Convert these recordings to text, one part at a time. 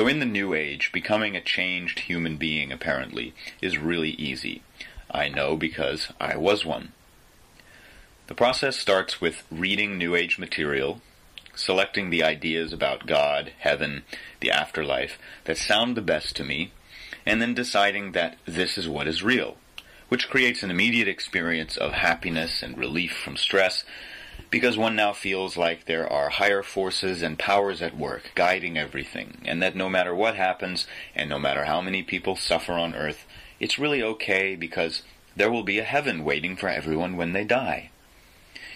So in the New Age, becoming a changed human being, apparently, is really easy. I know because I was one. The process starts with reading New Age material, selecting the ideas about God, heaven, the afterlife that sound the best to me, and then deciding that this is what is real, which creates an immediate experience of happiness and relief from stress, because one now feels like there are higher forces and powers at work guiding everything, and that no matter what happens, and no matter how many people suffer on earth, it's really okay because there will be a heaven waiting for everyone when they die.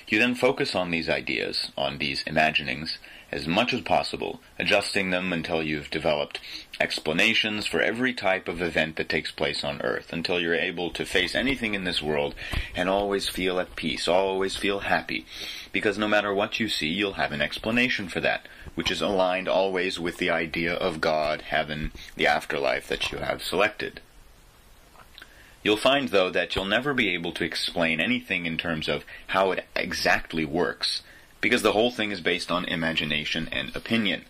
You then focus on these ideas, on these imaginings, as much as possible, adjusting them until you've developed explanations for every type of event that takes place on Earth, until you're able to face anything in this world and always feel at peace, always feel happy, because no matter what you see, you'll have an explanation for that, which is aligned always with the idea of God, heaven, the afterlife that you have selected. You'll find, though, that you'll never be able to explain anything in terms of how it exactly works, because the whole thing is based on imagination and opinion.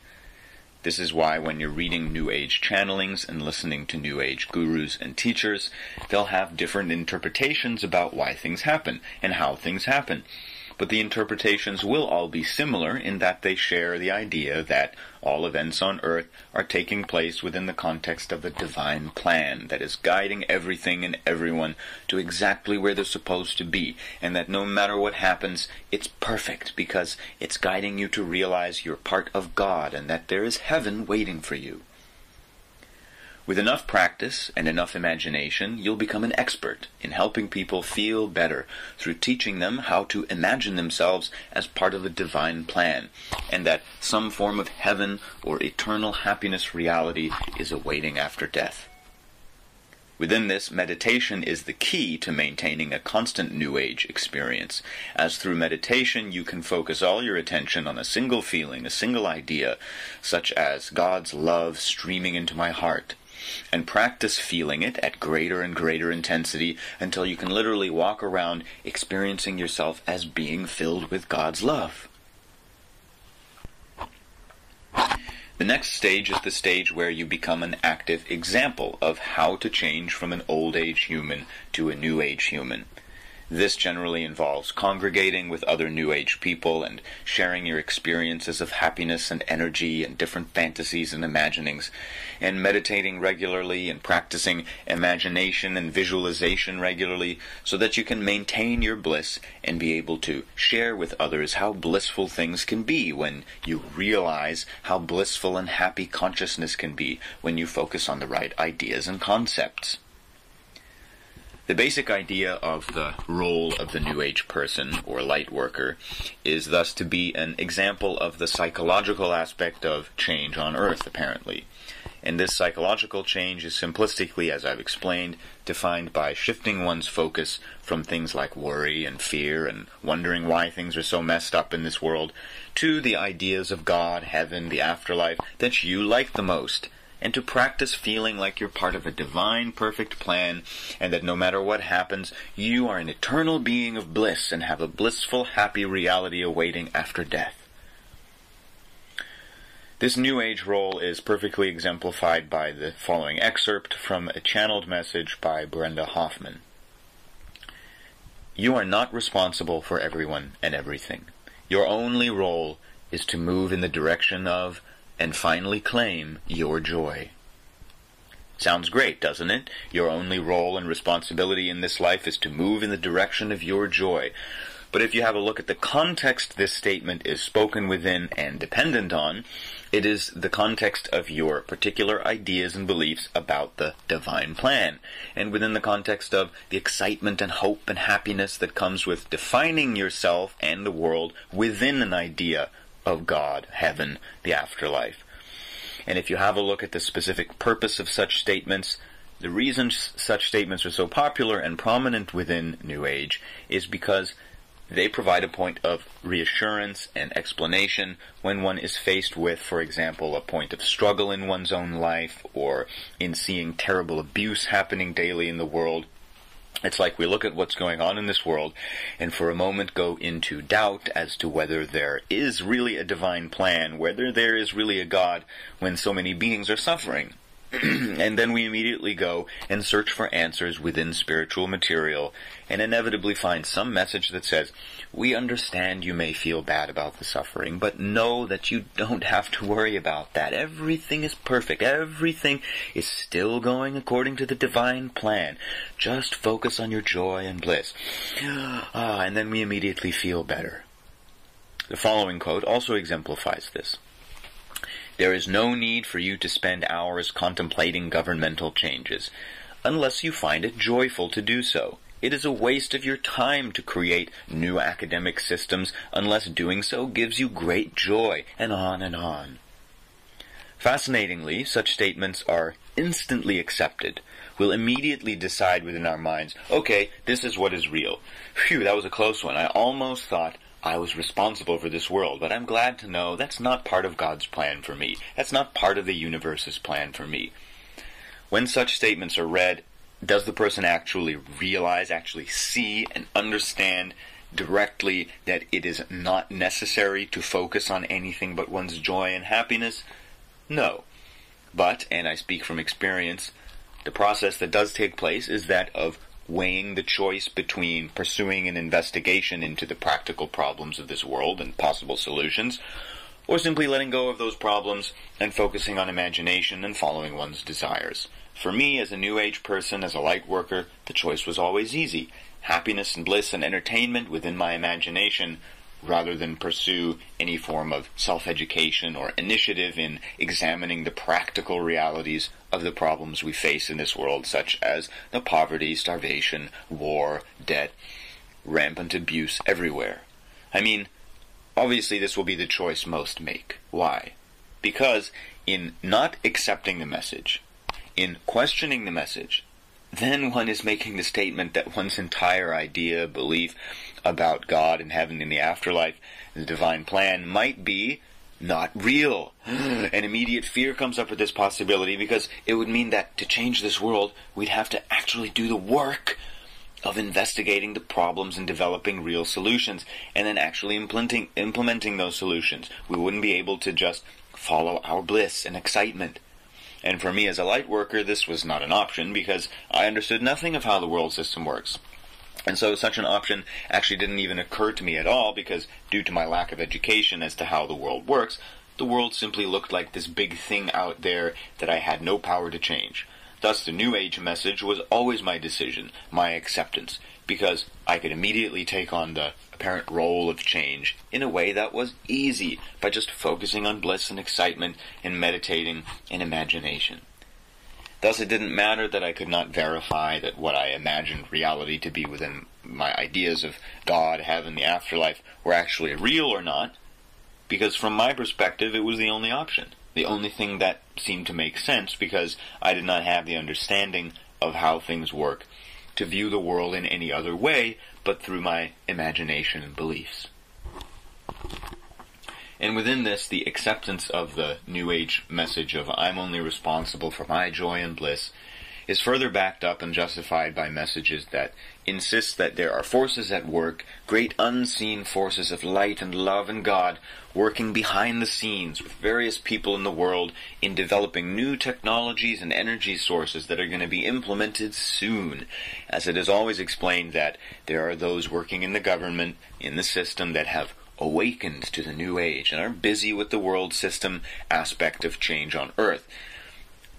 This is why when you're reading New Age channelings and listening to New Age gurus and teachers, they'll have different interpretations about why things happen and how things happen. But the interpretations will all be similar in that they share the idea that all events on Earth are taking place within the context of a divine plan that is guiding everything and everyone to exactly where they're supposed to be, and that no matter what happens, it's perfect because it's guiding you to realize you're part of God and that there is heaven waiting for you. With enough practice and enough imagination, you'll become an expert in helping people feel better through teaching them how to imagine themselves as part of a divine plan, and that some form of heaven or eternal happiness reality is awaiting after death. Within this, meditation is the key to maintaining a constant New Age experience, as through meditation you can focus all your attention on a single feeling, a single idea, such as God's love streaming into my heart, and practice feeling it at greater and greater intensity until you can literally walk around experiencing yourself as being filled with God's love. The next stage is the stage where you become an active example of how to change from an old age human to a New Age human. This generally involves congregating with other New Age people and sharing your experiences of happiness and energy and different fantasies and imaginings, and meditating regularly and practicing imagination and visualization regularly so that you can maintain your bliss and be able to share with others how blissful things can be when you realize how blissful and happy consciousness can be when you focus on the right ideas and concepts. The basic idea of the role of the New Age person, or light worker, is thus to be an example of the psychological aspect of change on Earth, apparently. And this psychological change is simplistically, as I've explained, defined by shifting one's focus from things like worry and fear and wondering why things are so messed up in this world, to the ideas of God, heaven, the afterlife that you like the most, and to practice feeling like you're part of a divine, perfect plan, and that no matter what happens, you are an eternal being of bliss and have a blissful, happy reality awaiting after death. This New Age role is perfectly exemplified by the following excerpt from a channeled message by Brenda Hoffman. You are not responsible for everyone and everything. Your only role is to move in the direction of and finally claim your joy. Sounds great, doesn't it? Your only role and responsibility in this life is to move in the direction of your joy. But if you have a look at the context this statement is spoken within and dependent on, it is the context of your particular ideas and beliefs about the divine plan, and within the context of the excitement and hope and happiness that comes with defining yourself and the world within an idea of God, heaven, the afterlife. And if you have a look at the specific purpose of such statements, the reason such statements are so popular and prominent within New Age is because they provide a point of reassurance and explanation when one is faced with, for example, a point of struggle in one's own life, or in seeing terrible abuse happening daily in the world, It's like we look at what's going on in this world and for a moment go into doubt as to whether there is really a divine plan, whether there is really a God when so many beings are suffering. And then we immediately go and search for answers within spiritual material and inevitably find some message that says, we understand you may feel bad about the suffering, but know that you don't have to worry about that. Everything is perfect. Everything is still going according to the divine plan. Just focus on your joy and bliss. And then we immediately feel better. The following quote also exemplifies this. There is no need for you to spend hours contemplating governmental changes, unless you find it joyful to do so. It is a waste of your time to create new academic systems, unless doing so gives you great joy, and on and on. Fascinatingly, such statements are instantly accepted. We'll immediately decide within our minds, okay, this is what is real. Phew, that was a close one. I almost thought I was responsible for this world, but I'm glad to know that's not part of God's plan for me. That's not part of the universe's plan for me. When such statements are read, does the person actually realize, actually see and understand directly that it is not necessary to focus on anything but one's joy and happiness? No. But, and I speak from experience, the process that does take place is that of weighing the choice between pursuing an investigation into the practical problems of this world and possible solutions, or simply letting go of those problems and focusing on imagination and following one's desires. For me, as a New Age person, as a light worker, the choice was always easy. Happiness and bliss and entertainment within my imagination, rather than pursue any form of self-education or initiative in examining the practical realities of the problems we face in this world, such as the poverty, starvation, war, debt, rampant abuse everywhere. I mean, obviously this will be the choice most make. Why? Because in not accepting the message, in questioning the message, then one is making the statement that one's entire idea, belief about God and heaven and the afterlife, the divine plan, might be not real. An immediate fear comes up with this possibility because it would mean that to change this world, we'd have to actually do the work of investigating the problems and developing real solutions, and then actually implementing those solutions. We wouldn't be able to just follow our bliss and excitement. And for me as a light worker, this was not an option because I understood nothing of how the world system works. And so such an option actually didn't even occur to me at all because due to my lack of education as to how the world works, the world simply looked like this big thing out there that I had no power to change. Thus the New Age message was always my decision, my acceptance, because I could immediately take on the apparent role of change in a way that was easy by just focusing on bliss and excitement and meditating and imagination. Thus it didn't matter that I could not verify that what I imagined reality to be within my ideas of God, heaven, the afterlife were actually real or not, because from my perspective it was the only option, the only thing that seemed to make sense because I did not have the understanding of how things work to view the world in any other way but through my imagination and beliefs. And within this, the acceptance of the New Age message of I'm only responsible for my joy and bliss is further backed up and justified by messages that insist that there are forces at work, great unseen forces of light and love and God, working behind the scenes with various people in the world in developing new technologies and energy sources that are going to be implemented soon. As it is always explained that there are those working in the government, in the system, that have awakened to the New Age and are busy with the world system aspect of change on Earth.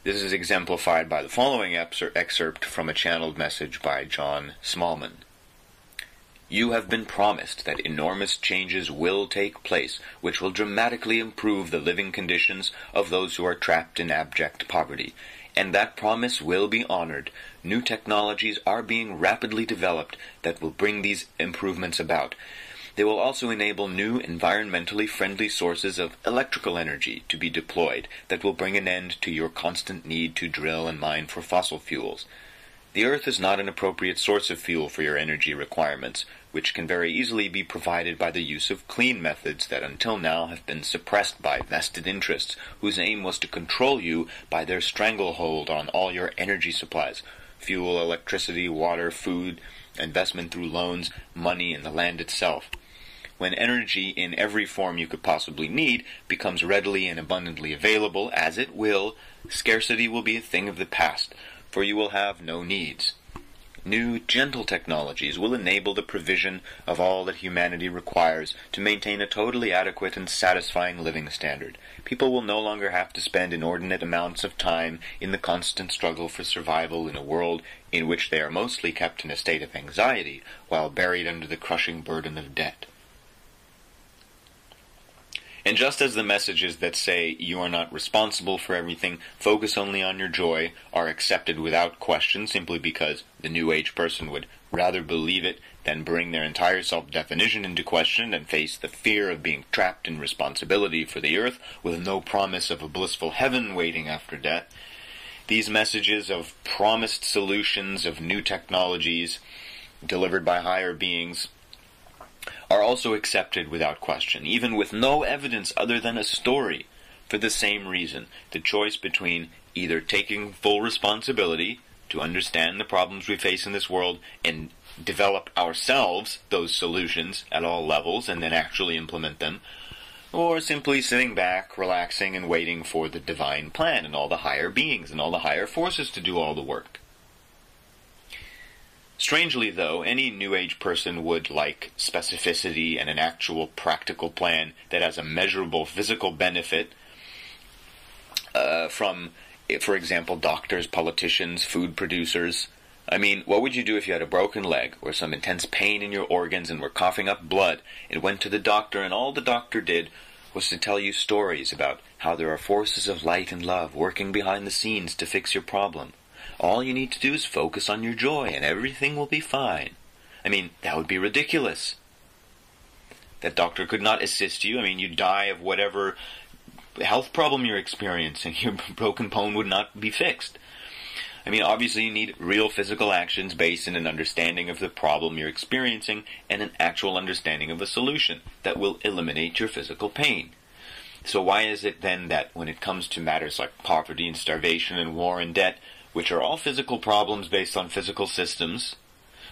This is exemplified by the following excerpt from a channeled message by John Smallman. You have been promised that enormous changes will take place, which will dramatically improve the living conditions of those who are trapped in abject poverty. And that promise will be honored. New technologies are being rapidly developed that will bring these improvements about. They will also enable new environmentally friendly sources of electrical energy to be deployed that will bring an end to your constant need to drill and mine for fossil fuels. The Earth is not an appropriate source of fuel for your energy requirements, which can very easily be provided by the use of clean methods that until now have been suppressed by vested interests, whose aim was to control you by their stranglehold on all your energy supplies. fuel, electricity, water, food, investment through loans, money, and the land itself. When energy in every form you could possibly need becomes readily and abundantly available, as it will, scarcity will be a thing of the past, for you will have no needs. New, gentle technologies will enable the provision of all that humanity requires to maintain a totally adequate and satisfying living standard. People will no longer have to spend inordinate amounts of time in the constant struggle for survival in a world in which they are mostly kept in a state of anxiety while buried under the crushing burden of debt. And just as the messages that say you are not responsible for everything, focus only on your joy, are accepted without question simply because the New Age person would rather believe it than bring their entire self-definition into question and face the fear of being trapped in responsibility for the earth with no promise of a blissful heaven waiting after death, these messages of promised solutions, of new technologies delivered by higher beings, are also accepted without question, even with no evidence other than a story, for the same reason. The choice between either taking full responsibility to understand the problems we face in this world and develop ourselves those solutions at all levels and then actually implement them, or simply sitting back, relaxing, and waiting for the divine plan and all the higher beings and all the higher forces to do all the work. Strangely, though, any New Age person would like specificity and an actual practical plan that has a measurable physical benefit from, for example, doctors, politicians, food producers. I mean, what would you do if you had a broken leg or some intense pain in your organs and were coughing up blood and went to the doctor and all the doctor did was to tell you stories about how there are forces of light and love working behind the scenes to fix your problem? All you need to do is focus on your joy and everything will be fine. I mean, that would be ridiculous. That doctor could not assist you. I mean, you'd die of whatever health problem you're experiencing. Your broken bone would not be fixed. I mean, obviously you need real physical actions based in an understanding of the problem you're experiencing and an actual understanding of a solution that will eliminate your physical pain. So why is it then that when it comes to matters like poverty and starvation and war and debt, which are all physical problems based on physical systems,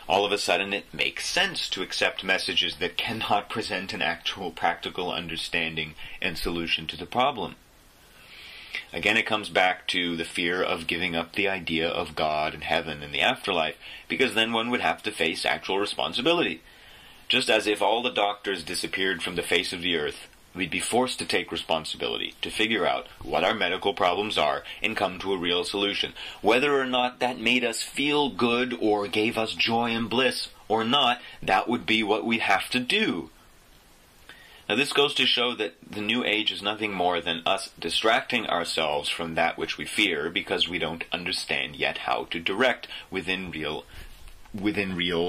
all of a sudden it makes sense to accept messages that cannot present an actual practical understanding and solution to the problem? Again, it comes back to the fear of giving up the idea of God and heaven and the afterlife, because then one would have to face actual responsibility. Just as if all the doctors disappeared from the face of the earth, we'd be forced to take responsibility, to figure out what our medical problems are and come to a real solution. Whether or not that made us feel good or gave us joy and bliss or not, that would be what we'd have to do. Now this goes to show that the New Age is nothing more than us distracting ourselves from that which we fear because we don't understand yet how to direct within real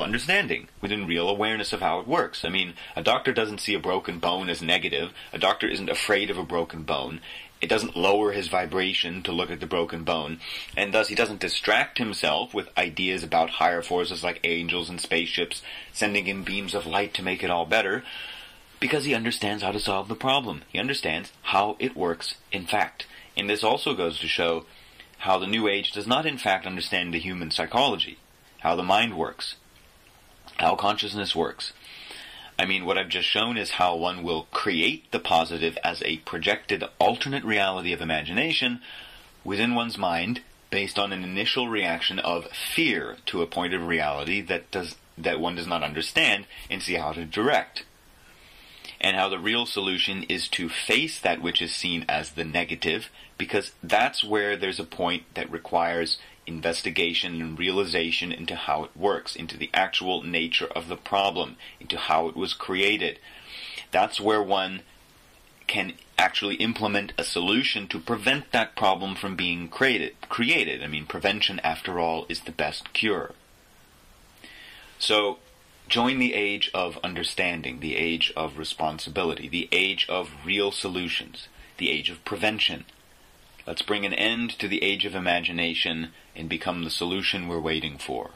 understanding, within real awareness of how it works. I mean, a doctor doesn't see a broken bone as negative. A doctor isn't afraid of a broken bone. It doesn't lower his vibration to look at the broken bone. And thus he doesn't distract himself with ideas about higher forces like angels and spaceships sending in beams of light to make it all better, because he understands how to solve the problem. He understands how it works in fact. And this also goes to show how the New Age does not in fact understand the human psychology, how the mind works, how consciousness works. I mean, what I've just shown is how one will create the positive as a projected alternate reality of imagination within one's mind based on an initial reaction of fear to a point of reality that one does not understand and see how to direct. And how the real solution is to face that which is seen as the negative, because that's where there's a point that requires investigation and realization into how it works, into the actual nature of the problem, into how it was created. That's where one can actually implement a solution to prevent that problem from being created. I mean, prevention, after all, is the best cure. So, join the age of understanding, the age of responsibility, the age of real solutions, the age of prevention. Let's bring an end to the age of imagination and become the solution we're waiting for.